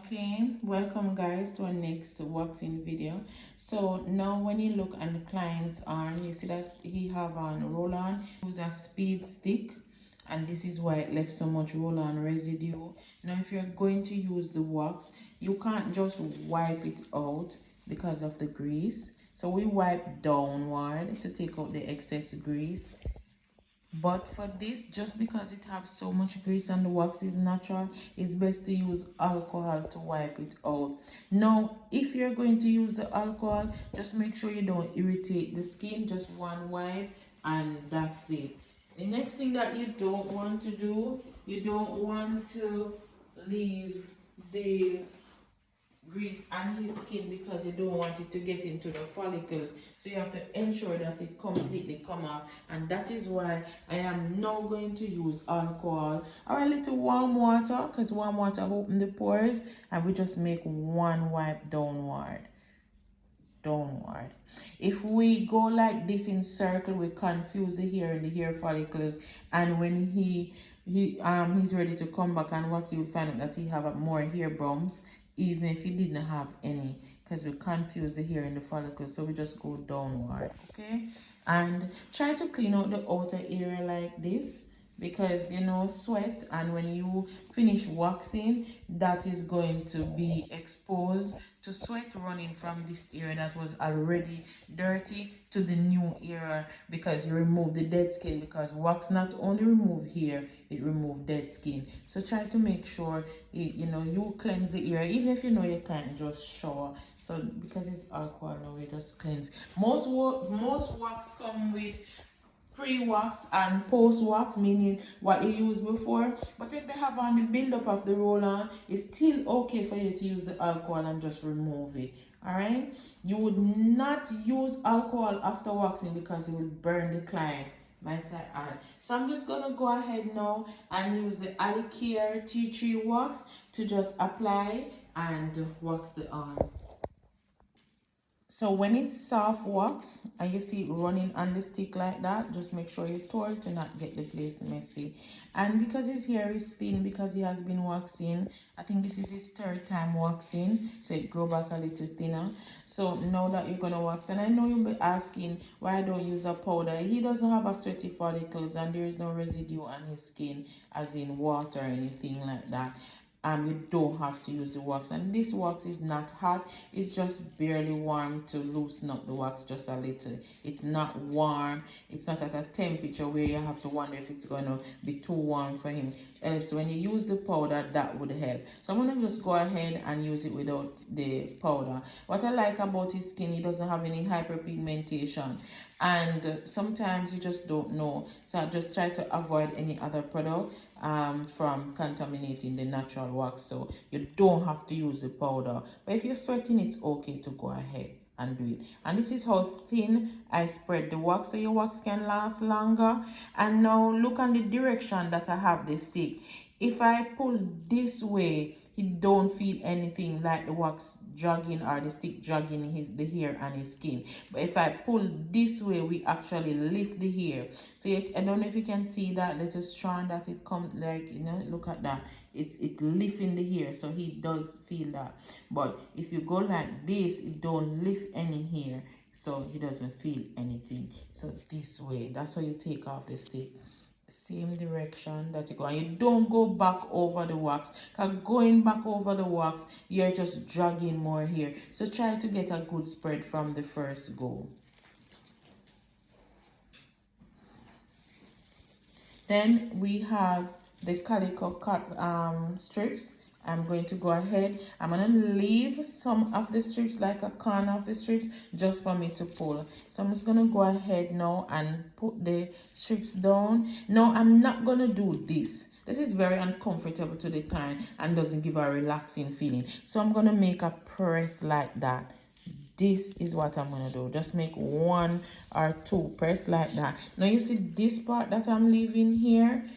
Okay, welcome guys to our next waxing video. So now when you look on the client's arm, you see that he have on roll-on. Use a speed stick, and this is why it left so much roll-on residue. Now if you're going to use the wax, you can't just wipe it out because of the grease. So we wipe downward to take out the excess grease. But for this, just because it has so much grease and the wax is natural, it's best to use alcohol to wipe it out. Now, if you're going to use the alcohol, just make sure you don't irritate the skin. Just one wipe and that's it. The next thing that you don't want to do, you don't want to leave the grease on his skin because you don't want it to get into the follicles, so you have to ensure that it completely come off, and that is why I am now going to use alcohol or a little warm water, because warm water open the pores, and we just make one wipe downward. If we go like this in circle, we confuse the hair and the hair follicles, and when he's ready to come back and wax, you'll find out that he have more hair bumps even if he didn't have any, because we confuse the hair and the follicles. So we just go downward. Okay, and try to clean out the outer area like this, because you know sweat, and when you finish waxing, that is going to be exposed to sweat running from this area that was already dirty to the new area, because you remove the dead skin, because wax not only remove hair, it remove dead skin. So try to make sure you cleanse the area, even if you know you can't just shower. So because it's alcohol now, we just cleanse. Most wax come with pre-wax and post-wax, meaning what you used before. But if they have on the build-up of the roll-on, it's still okay for you to use the alcohol and just remove it. Alright, you would not use alcohol after waxing because it will burn the client, might I add. So I'm just gonna go ahead now and use the Alikare tea tree wax to just apply and wax the arm. So when it's soft wax and you see it running on the stick like that, just make sure you twirl to not get the place messy. And because his hair is thin, because he has been waxing, I think this is his third time waxing, so it grow back a little thinner. So now that you're gonna wax, and I know you'll be asking why I don't use a powder. He doesn't have a sweaty follicles and there is no residue on his skin, as in water or anything like that. You don't have to use the wax, and this wax is not hot, it's just barely warm to loosen up the wax just a little. It's not warm, it's not at a temperature where you have to wonder if it's going to be too warm for him. So when you use the powder, that would help. So I'm going to just go ahead and use it without the powder. What I like about his skin, he doesn't have any hyperpigmentation, and sometimes you just don't know, so I just try to avoid any other product from contaminating the natural wax. So you don't have to use the powder, but if you're sweating, it's okay to go ahead and do it. And this is how thin I spread the wax, so your wax can last longer. And now look on the direction that I have the stick. If I pull this way, you don't feel anything like the wax jogging or the stick jogging the hair and his skin. But if I pull this way, we actually lift the hair. So I don't know if you can see that little strand that it comes, like, look at that. It lifting the hair, so he does feel that. But if you go like this, it don't lift any hair, so he doesn't feel anything. So this way, that's how you take off the stick. Same direction that you go, and you don't go back over the wax, because going back over the wax, you're just dragging more hair. So try to get a good spread from the first go. Then we have the calico cut strips. I'm going to go ahead, I'm going to leave some of the strips, like a corner of the strips, just for me to pull. So I'm just going to go ahead now and put the strips down. Now I'm not going to do this. This is very uncomfortable to the client and doesn't give a relaxing feeling. So I'm going to make a press like that. This is what I'm going to do. Just make one or two press like that. Now you see this part that I'm leaving here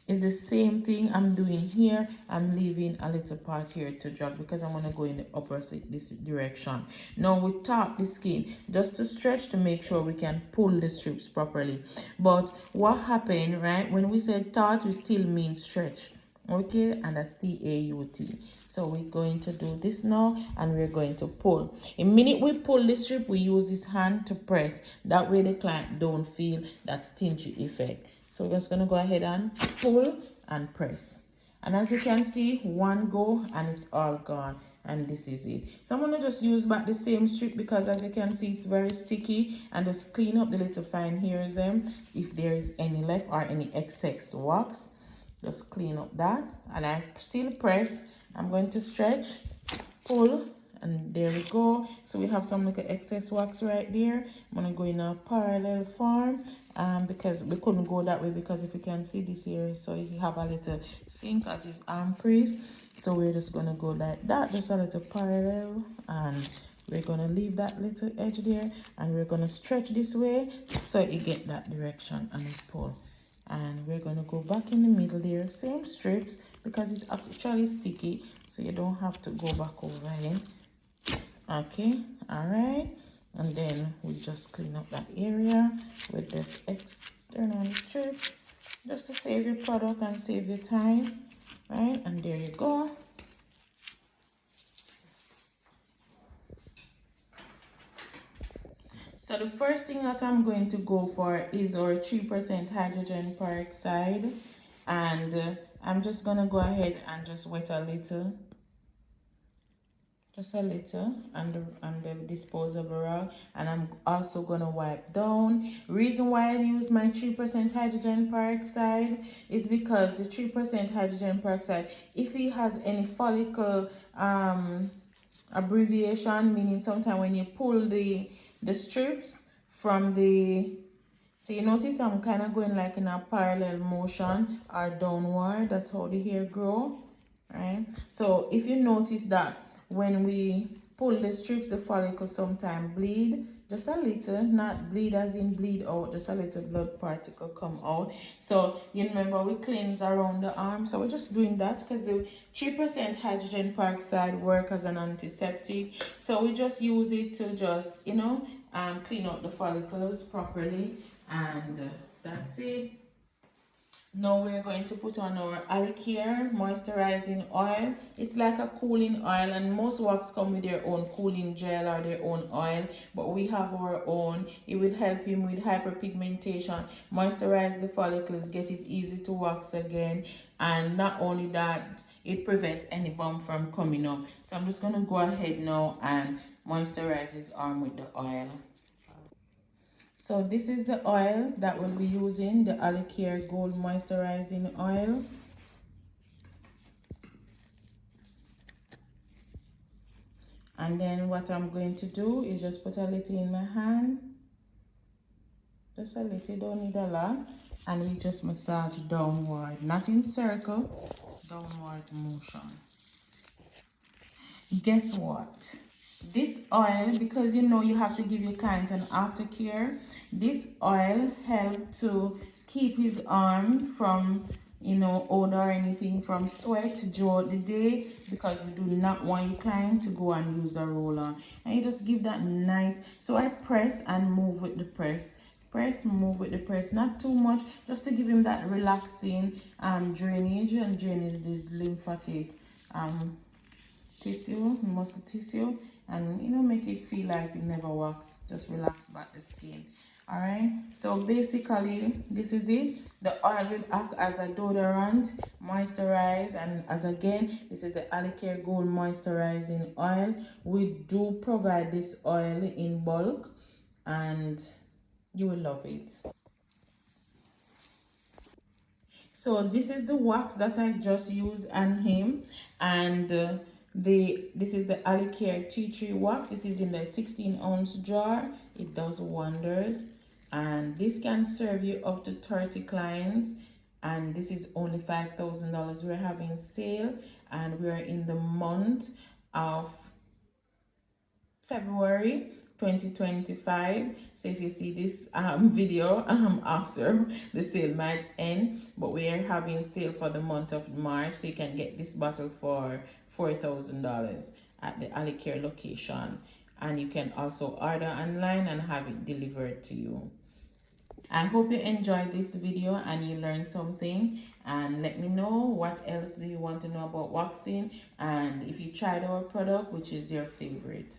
is the same thing I'm doing here. I'm leaving a little part here to drag because I want to go in the opposite this direction. Now we taut the skin just to stretch to make sure we can pull the strips properly. But what happened, right, when we said taut, we still mean stretch. okay, and that's T-A-U-T. So we're going to do this now, and we're going to pull. In minute we pull the strip, we use this hand to press. That way the client don't feel that stingy effect. So we're just gonna go ahead and pull and press. And as you can see, one go and it's all gone, and this is it. So I'm gonna just use back the same strip because as you can see it's very sticky, and just clean up the little fine hairs them if there is any left or any excess wax. Just clean up that, and I still press. I'm going to stretch, pull, and there we go. So we have some little excess wax right there. I'm gonna go in a parallel form because we couldn't go that way, because if you can see this here, so you have a little sink at his arm crease. So we're just gonna go like that, just a little parallel, and we're gonna leave that little edge there, and we're gonna stretch this way so you get that direction and it pull. And we're gonna go back in the middle there, same strips, because it's actually sticky, so you don't have to go back over here. Okay, all right, and then we just clean up that area with this external strips, just to save your product and save your time, right? And there you go. So the first thing that I'm going to go for is our 3% hydrogen peroxide, and I'm just gonna go ahead and just wet a little, just a little, on the disposable rag, and I'm also gonna wipe down. Reason why I use my 3% hydrogen peroxide is because the 3% hydrogen peroxide, if it has any follicle abbreviation, meaning sometimes when you pull the strips from the, so you notice I'm kind of going like in a parallel motion or downward. That's how the hair grow, right? So if you notice that when we pull the strips, the follicle sometimes bleed just a little, not bleed as in bleed out, just a little blood particle come out. So you remember we cleanse around the arm, so we're just doing that because the 3% hydrogen peroxide work as an antiseptic. So we just use it to just, you know, clean out the follicles properly, and that's it. Now we're going to put on our Alikare moisturizing oil. It's like a cooling oil, and most wax come with their own cooling gel or their own oil, but we have our own. It will help him with hyperpigmentation, moisturize the follicles, get it easy to wax again, and not only that, it prevents any bump from coming up. So I'm just going to go ahead now and moisturize his arm with the oil. So this is the oil that we'll be using, the Alikare Gold Moisturizing Oil. And then what I'm going to do is just put a little in my hand. Just a little, don't need a lot. And we just massage downward, not in circle, downward motion. Guess what? This oil, because you know you have to give your client an aftercare, this oil helps to keep his arm from, you know, odor or anything, from sweat throughout the day, because we do not want your client to go and use a roller. And you just give that nice, so I press and move with the press. Press, move with the press, not too much, just to give him that relaxing drainage, and drainage this lymphatic tissue, muscle tissue, and you know, make it feel like you never wax. Just relax back the skin. All right, so basically this is it. The oil will act as a deodorant, moisturize, and as again, this is the Alikare Gold Moisturizing Oil. We do provide this oil in bulk, and you will love it. So this is the wax that I just used on him, and this is the Alikare tea tree wax. This is in the 16-ounce jar. It does wonders, and this can serve you up to 30 clients, and this is only $5,000. We're having sale, and we're in the month of February 2025. So if you see this video after, the sale might end, but we are having sale for the month of March, so you can get this bottle for $4,000 at the Alikare location, and you can also order online and have it delivered to you. I hope you enjoyed this video and you learned something, and let me know what else do you want to know about waxing, and if you tried our product, which is your favorite.